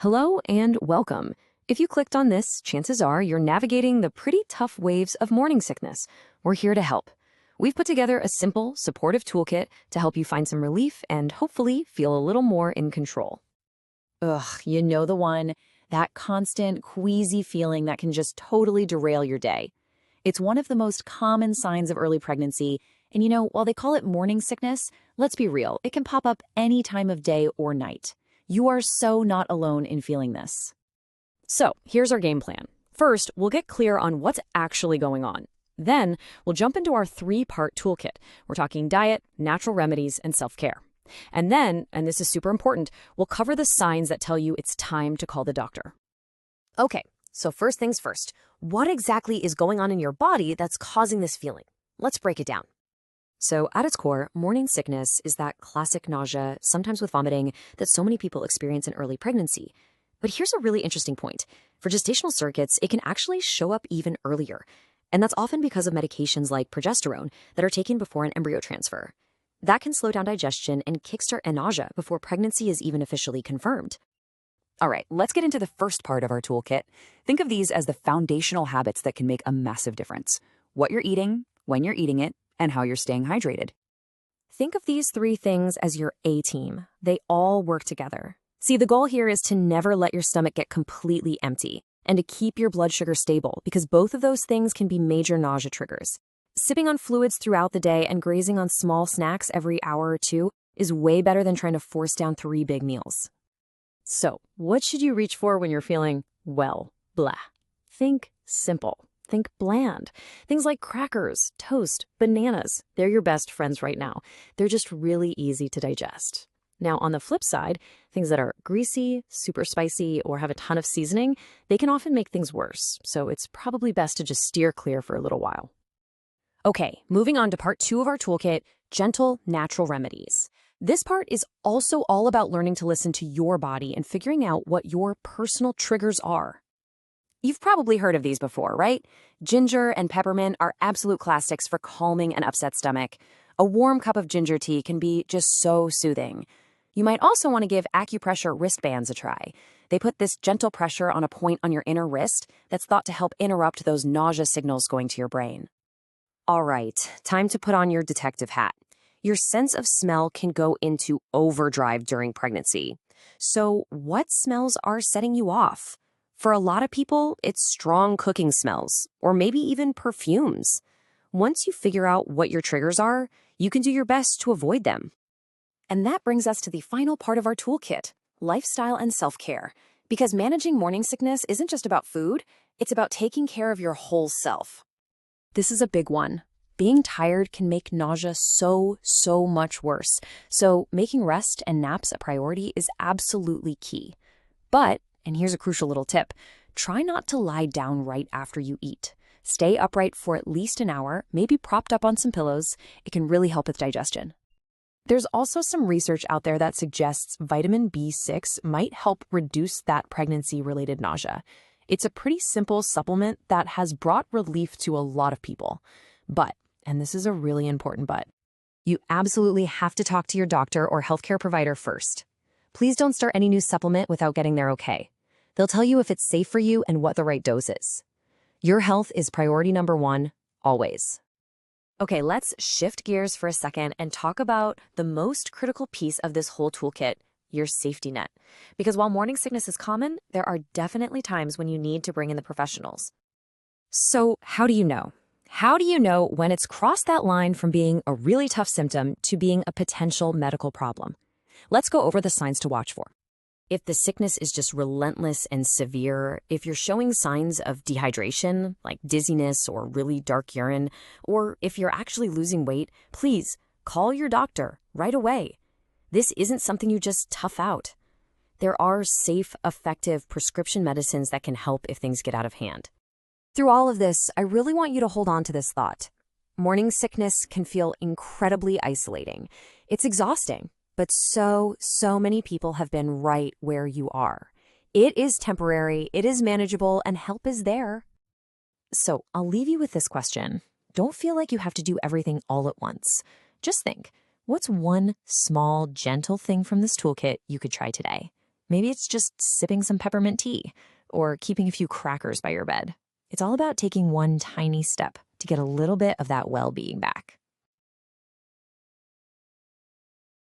Hello and welcome. If you clicked on this, chances are you're navigating the pretty tough waves of morning sickness. We're here to help. We've put together a simple, supportive toolkit to help you find some relief and hopefully feel a little more in control. Ugh, you know the one, that constant queasy feeling that can just totally derail your day. It's one of the most common signs of early pregnancy, and while they call it morning sickness, let's be real, it can pop up any time of day or night. You are so not alone in feeling this. So here's our game plan. First, we'll get clear on what's actually going on. Then we'll jump into our three-part toolkit. We're talking diet, natural remedies, and self-care. And then, and this is super important, we'll cover the signs that tell you it's time to call the doctor. Okay, so first things first, what exactly is going on in your body that's causing this feeling? Let's break it down. So at its core, morning sickness is that classic nausea, sometimes with vomiting, that so many people experience in early pregnancy. But here's a really interesting point. For gestational surrogates, it can actually show up even earlier. And that's often because of medications like progesterone that are taken before an embryo transfer. That can slow down digestion and kickstart nausea before pregnancy is even officially confirmed. All right, let's get into the first part of our toolkit. Think of these as the foundational habits that can make a massive difference. What you're eating, when you're eating it, and how you're staying hydrated. Think of these three things as your A-team. They all work together. See, the goal here is to never let your stomach get completely empty and to keep your blood sugar stable because both of those things can be major nausea triggers. Sipping on fluids throughout the day and grazing on small snacks every hour or two is way better than trying to force down 3 big meals. So, what should you reach for when you're feeling, well, blah? Think simple. Think bland. Things like crackers, toast, bananas. They're your best friends right now. They're just really easy to digest. Now, on the flip side, things that are greasy, super spicy, or have a ton of seasoning, they can often make things worse. So it's probably best to just steer clear for a little while. Okay, moving on to part 2 of our toolkit, gentle, natural remedies. This part is also all about learning to listen to your body and figuring out what your personal triggers are. You've probably heard of these before, right? Ginger and peppermint are absolute classics for calming an upset stomach. A warm cup of ginger tea can be just so soothing. You might also want to give acupressure wristbands a try. They put this gentle pressure on a point on your inner wrist that's thought to help interrupt those nausea signals going to your brain. All right, time to put on your detective hat. Your sense of smell can go into overdrive during pregnancy. So what smells are setting you off? For a lot of people, it's strong cooking smells, or maybe even perfumes. Once you figure out what your triggers are, you can do your best to avoid them. And that brings us to the final part of our toolkit, lifestyle and self-care. Because managing morning sickness isn't just about food, it's about taking care of your whole self. This is a big one. Being tired can make nausea so much worse. So making rest and naps a priority is absolutely key. But, and here's a crucial little tip, try not to lie down right after you eat. Stay upright for at least an hour, maybe propped up on some pillows. It can really help with digestion. There's also some research out there that suggests vitamin B6 might help reduce that pregnancy-related nausea. It's a pretty simple supplement that has brought relief to a lot of people. But, and this is a really important but, you absolutely have to talk to your doctor or healthcare provider first. Please don't start any new supplement without getting their okay. They'll tell you if it's safe for you and what the right dose is. Your health is priority number 1, always. Okay, let's shift gears for a second and talk about the most critical piece of this whole toolkit, your safety net. Because while morning sickness is common, there are definitely times when you need to bring in the professionals. So how do you know? How do you know when it's crossed that line from being a really tough symptom to being a potential medical problem? Let's go over the signs to watch for. If the sickness is just relentless and severe, if you're showing signs of dehydration, like dizziness or really dark urine, or if you're actually losing weight, please call your doctor right away. This isn't something you just tough out. There are safe, effective prescription medicines that can help if things get out of hand. Through all of this, I really want you to hold on to this thought. Morning sickness can feel incredibly isolating. It's exhausting. But so many people have been right where you are. It is temporary, it is manageable, and help is there. So I'll leave you with this question. Don't feel like you have to do everything all at once. Just think, what's one small, gentle thing from this toolkit you could try today? Maybe it's just sipping some peppermint tea or keeping a few crackers by your bed. It's all about taking one tiny step to get a little bit of that well-being back.